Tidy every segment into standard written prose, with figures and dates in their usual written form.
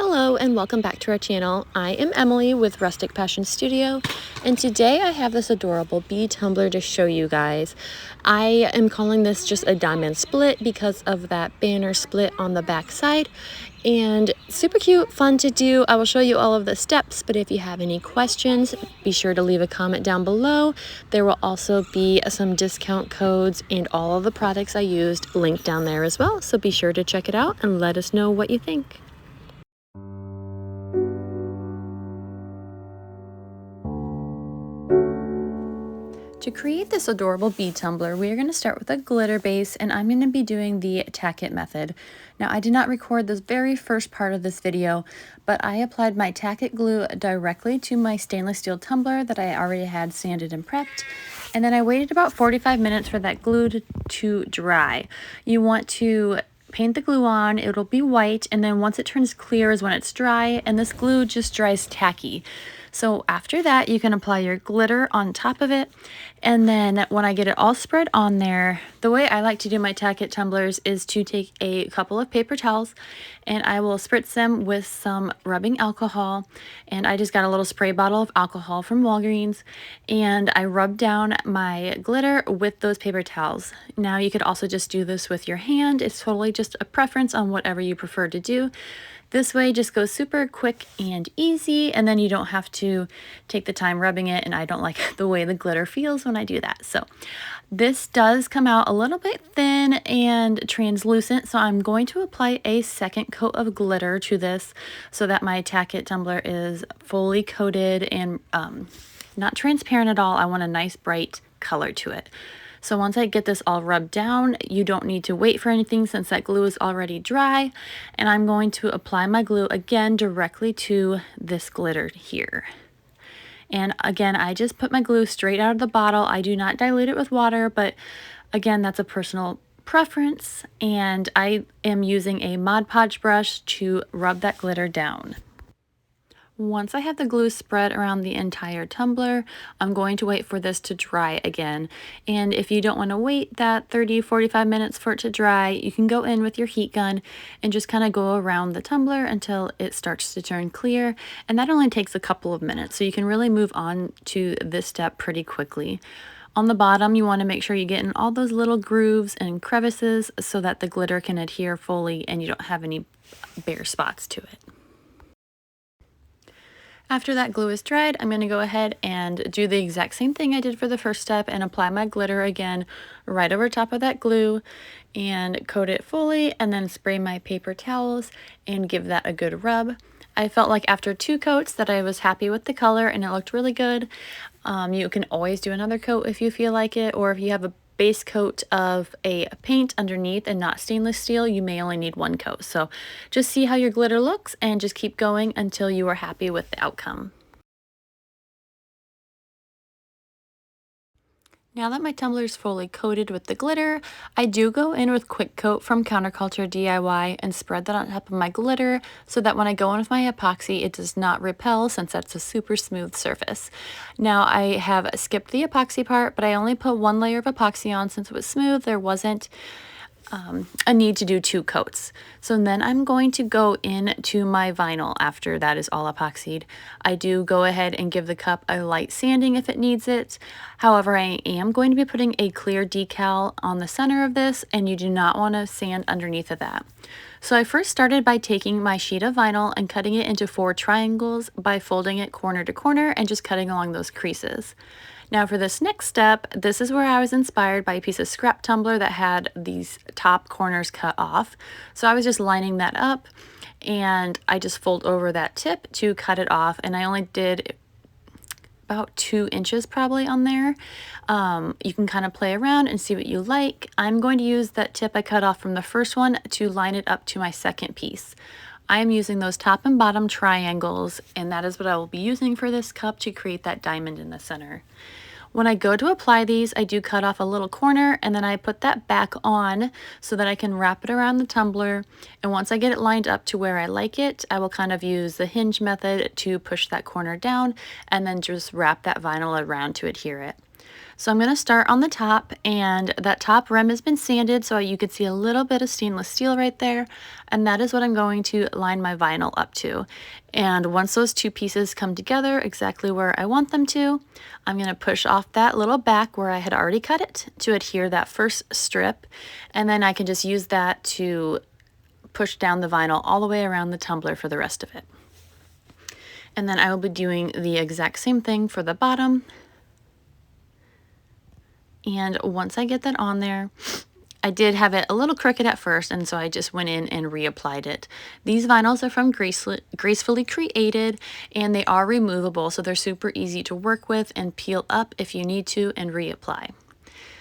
Hello and welcome back to our channel. I am Emily with Rustic Passion Studio, and today I have this adorable bead tumbler to show you guys. I am calling this just a diamond split because of that banner split on the back side, and super cute, fun to do. I will show you all of the steps, but if you have any questions, be sure to leave a comment down below. There will also be some discount codes and all of the products I used linked down there as well, so be sure to check it out and let us know what you think. To create this adorable bead tumbler, we are going to start with a glitter base, and I'm going to be doing the tack it method. Now, I did not record this very first part of this video, but I applied my tack it glue directly to my stainless steel tumbler that I already had sanded and prepped, and then I waited about 45 minutes for that glue to dry. You want to paint the glue on, it'll be white, and then once it turns clear is when it's dry, and this glue just dries tacky. So after that, you can apply your glitter on top of it, and then when I get it all spread on there, the way I like to do my tack it tumblers is to take a couple of paper towels and I will spritz them with some rubbing alcohol, and I just got a little spray bottle of alcohol from Walgreens, and I rub down my glitter with those paper towels. Now you could also just do this with your hand. It's totally just a preference on whatever you prefer to do. This way just goes super quick and easy, and then you don't have to take the time rubbing it, and I don't like the way the glitter feels when I do that. So this does come out a little bit thin and translucent, so I'm going to apply a second coat of glitter to this so that my tack it tumbler is fully coated and not transparent at all. I want a nice bright color to it. So once I get this all rubbed down, you don't need to wait for anything since that glue is already dry. And I'm going to apply my glue again directly to this glitter here. And again, I just put my glue straight out of the bottle. I do not dilute it with water, but again, that's a personal preference. And I am using a Mod Podge brush to rub that glitter down. Once I have the glue spread around the entire tumbler, I'm going to wait for this to dry again. And if you don't want to wait that 30-45 minutes for it to dry, you can go in with your heat gun and just kind of go around the tumbler until it starts to turn clear. And that only takes a couple of minutes, so you can really move on to this step pretty quickly. On the bottom, you want to make sure you get in all those little grooves and crevices so that the glitter can adhere fully and you don't have any bare spots to it. After that glue is dried, I'm going to go ahead and do the exact same thing I did for the first step and apply my glitter again right over top of that glue and coat it fully, and then spray my paper towels and give that a good rub. I felt like after 2 coats that I was happy with the color and it looked really good. You can always do another coat if you feel like it, or if you have a base coat of a paint underneath and not stainless steel, you may only need 1 coat. So just see how your glitter looks and just keep going until you are happy with the outcome. Now that my tumbler is fully coated with the glitter, I do go in with Quick Coat from Counterculture DIY and spread that on top of my glitter so that when I go in with my epoxy, it does not repel since that's a super smooth surface. Now I have skipped the epoxy part, but I only put 1 layer of epoxy on since it was smooth. There wasn't a need to do 2 coats. So then I'm going to go into my vinyl after that is all epoxied. I do go ahead and give the cup a light sanding if it needs it. However, I am going to be putting a clear decal on the center of this, and you do not want to sand underneath of that. So I first started by taking my sheet of vinyl and cutting it into 4 triangles by folding it corner to corner and just cutting along those creases. Now for this next step, this is where I was inspired by a piece of scrap tumbler that had these top corners cut off. So I was just lining that up, and I just fold over that tip to cut it off, and I only did about 2 inches probably on there. You can kind of play around and see what you like. I'm going to use that tip I cut off from the first one to line it up to my second piece. I am using those top and bottom triangles, and that is what I will be using for this cup to create that diamond in the center. When I go to apply these, I do cut off a little corner, and then I put that back on so that I can wrap it around the tumbler. And once I get it lined up to where I like it, I will kind of use the hinge method to push that corner down and then just wrap that vinyl around to adhere it. So I'm going to start on the top, and that top rim has been sanded so you could see a little bit of stainless steel right there, and that is what I'm going to line my vinyl up to. And once those two pieces come together exactly where I want them to, I'm going to push off that little back where I had already cut it to adhere that first strip, and then I can just use that to push down the vinyl all the way around the tumbler for the rest of it. And then I will be doing the exact same thing for the bottom. And once I get that on there, I did have it a little crooked at first, and so I just went in and reapplied it. These vinyls are from Gracefully Created, and they are removable, so they're super easy to work with and peel up if you need to and reapply.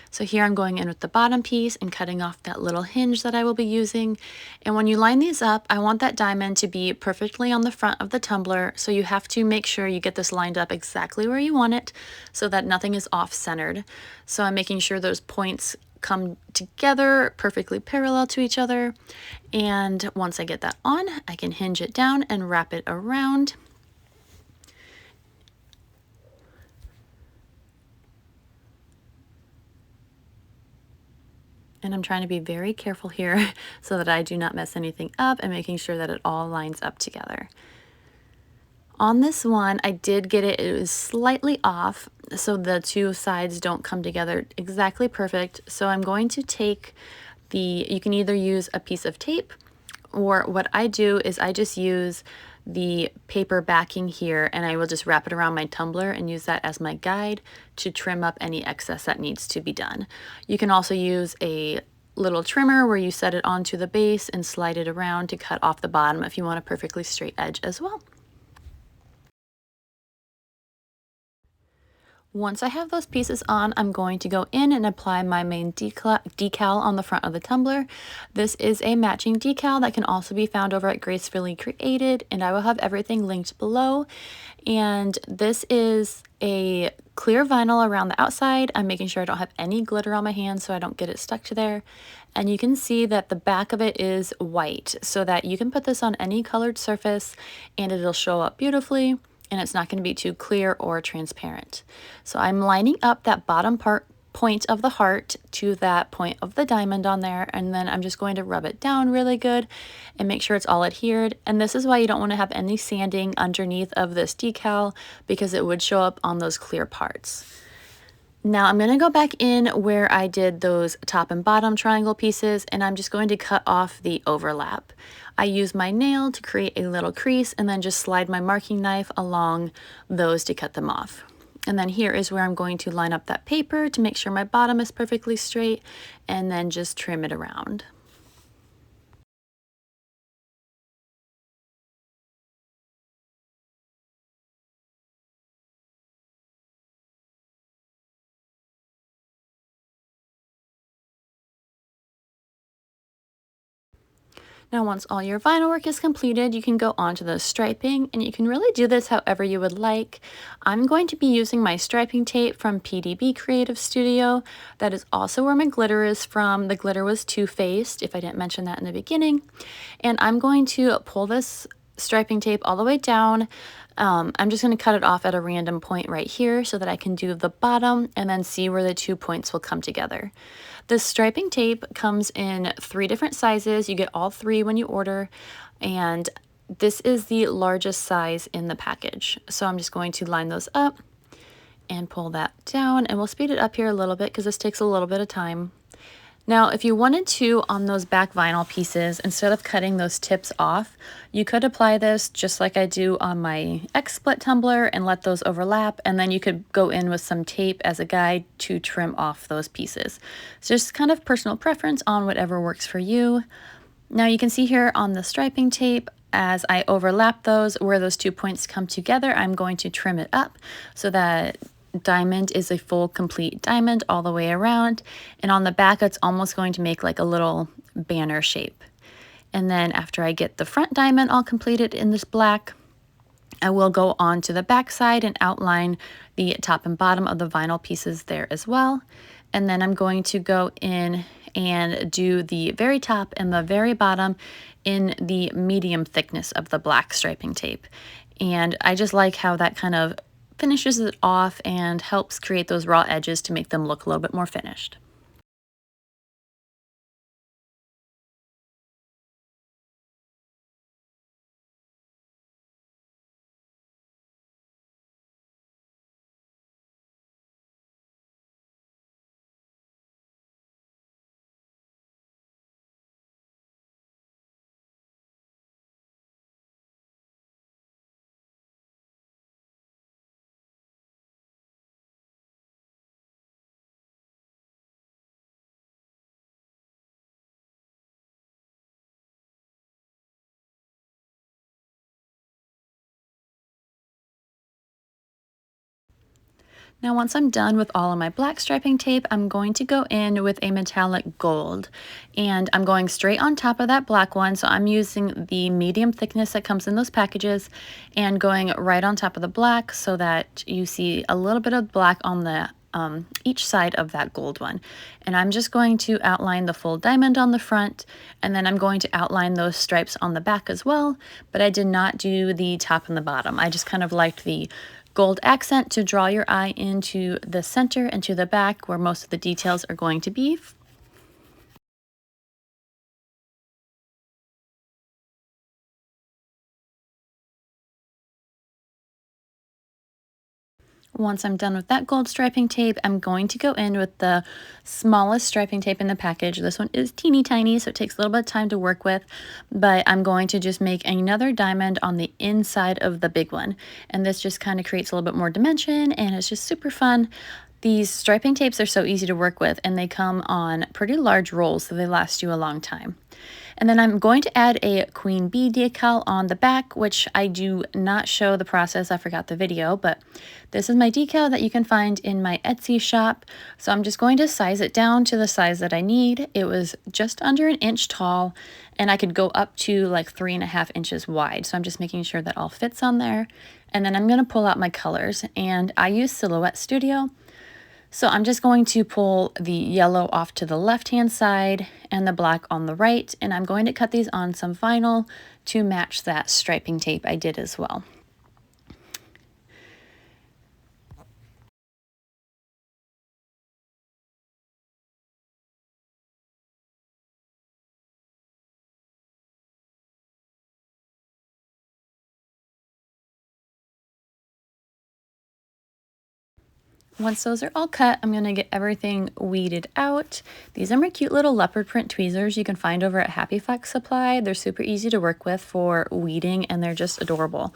So here I'm going in with the bottom piece and cutting off that little hinge that I will be using. And when you line these up, I want that diamond to be perfectly on the front of the tumbler, so you have to make sure you get this lined up exactly where you want it so that nothing is off-centered. So I'm making sure those points come together perfectly parallel to each other. And once I get that on, I can hinge it down and wrap it around. And I'm trying to be very careful here so that I do not mess anything up, and making sure that it all lines up together. On this one, I did get it, it was slightly off, so the two sides don't come together exactly perfect. So I'm going to take you can either use a piece of tape, or what I do is I just use the paper backing here, and I will just wrap it around my tumbler and use that as my guide to trim up any excess that needs to be done. You can also use a little trimmer where you set it onto the base and slide it around to cut off the bottom if you want a perfectly straight edge as well. Once I have those pieces on, I'm going to go in and apply my main decal on the front of the tumbler. This is a matching decal that can also be found over at Gracefully Created, and I will have everything linked below. And this is a clear vinyl around the outside. I'm making sure I don't have any glitter on my hands so I don't get it stuck to there. And you can see that the back of it is white, so that you can put this on any colored surface and it'll show up beautifully, and it's not going to be too clear or transparent. So I'm lining up that bottom point of the heart to that point of the diamond on there, and then I'm just going to rub it down really good and make sure it's all adhered. And this is why you don't want to have any sanding underneath of this decal, because it would show up on those clear parts. Now I'm going to go back in where I did those top and bottom triangle pieces, and I'm just going to cut off the overlap. I use my nail to create a little crease and then just slide my marking knife along those to cut them off. And then here is where I'm going to line up that paper to make sure my bottom is perfectly straight, and then just trim it around. Now once all your vinyl work is completed, you can go on to the striping, and you can really do this however you would like. I'm going to be using my striping tape from PDB Creative Studio. That is also where my glitter is from. The glitter was two-faced, if I didn't mention that in the beginning. And I'm going to pull this striping tape all the way down. I'm just going to cut it off at a random point right here so that I can do the bottom and then see where the 2 points will come together. This striping tape comes in 3 different sizes. You get all 3 when you order, and this is the largest size in the package. So I'm just going to line those up and pull that down, and we'll speed it up here a little bit because this takes a little bit of time. Now, if you wanted to, on those back vinyl pieces, instead of cutting those tips off, you could apply this just like I do on my X-split tumbler and let those overlap, and then you could go in with some tape as a guide to trim off those pieces. So just kind of personal preference on whatever works for you. Now you can see here on the striping tape, as I overlap those, where those 2 points come together, I'm going to trim it up so that diamond is a full complete diamond all the way around, and on the back it's almost going to make like a little banner shape. And then after I get the front diamond all completed in this black, I will go on to the back side and outline the top and bottom of the vinyl pieces there as well. And then I'm going to go in and do the very top and the very bottom in the medium thickness of the black striping tape. And I just like how that kind of finishes it off and helps create those raw edges to make them look a little bit more finished. Now once I'm done with all of my black striping tape, I'm going to go in with a metallic gold, and I'm going straight on top of that black one. So I'm using the medium thickness that comes in those packages and going right on top of the black so that you see a little bit of black on the each side of that gold one. And I'm just going to outline the full diamond on the front, and then I'm going to outline those stripes on the back as well, but I did not do the top and the bottom. I just kind of liked the gold accent to draw your eye into the center and to the back where most of the details are going to be. Once I'm done with that gold striping tape, I'm going to go in with the smallest striping tape in the package. This one is teeny tiny, so it takes a little bit of time to work with, but I'm going to just make another diamond on the inside of the big one. And this just kind of creates a little bit more dimension, and it's just super fun. These striping tapes are so easy to work with, and they come on pretty large rolls, so they last you a long time. And then I'm going to add a queen bee decal on the back, which I do not show the process. I forgot the video, but this is my decal that you can find in my Etsy shop. So I'm just going to size it down to the size that I need. It was just under an inch tall, and I could go up to like 3.5 inches wide. So I'm just making sure that all fits on there. And then I'm going to pull out my colors, and I use Silhouette Studio. So I'm just going to pull the yellow off to the left-hand side and the black on the right, and I'm going to cut these on some vinyl to match that striping tape I did as well. Once those are all cut, I'm going to get everything weeded out. These are my cute little leopard print tweezers you can find over at Happy Fox Supply. They're super easy to work with for weeding, and they're just adorable.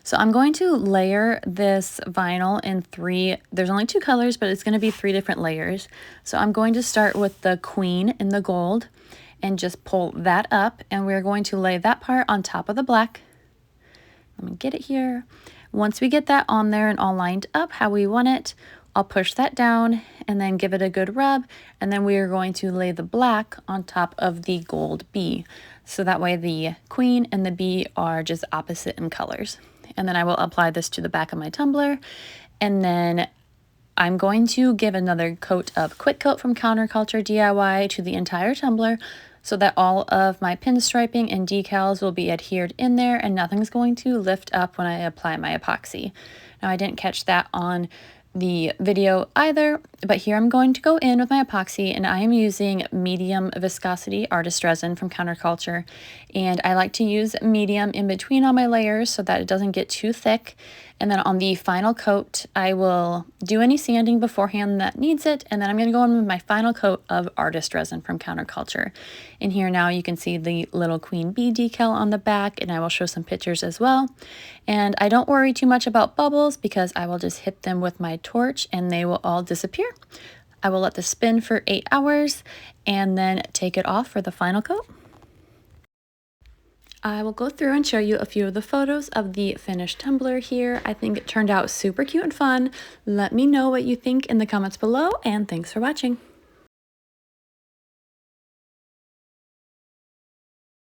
So I'm going to layer this vinyl in there's only 2 colors, but it's going to be 3 different layers. So I'm going to start with the queen in the gold and just pull that up, and we're going to lay that part on top of the black. Let me get it here. Once we get that on there and all lined up how we want it, I'll push that down and then give it a good rub, and then we are going to lay the black on top of the gold bee. So that way the queen and the bee are just opposite in colors. And then I will apply this to the back of my tumbler, and then I'm going to give another coat of Quick Coat from Counterculture DIY to the entire tumbler so that all of my pinstriping and decals will be adhered in there and nothing's going to lift up when I apply my epoxy. Now I didn't catch that on the video either, but here I'm going to go in with my epoxy, and I am using medium viscosity artist resin from Counterculture, and I like to use medium in between all my layers so that it doesn't get too thick. And then on the final coat, I will do any sanding beforehand that needs it, and then I'm going to go in with my final coat of artist resin from Counterculture. In here now you can see the little queen bee decal on the back, and I will show some pictures as well. And I don't worry too much about bubbles because I will just hit them with my torch and they will all disappear. I will let this spin for 8 hours and then take it off for the final coat. I will go through and show you a few of the photos of the finished tumbler here. I think it turned out super cute and fun. Let me know what you think in the comments below, and thanks for watching.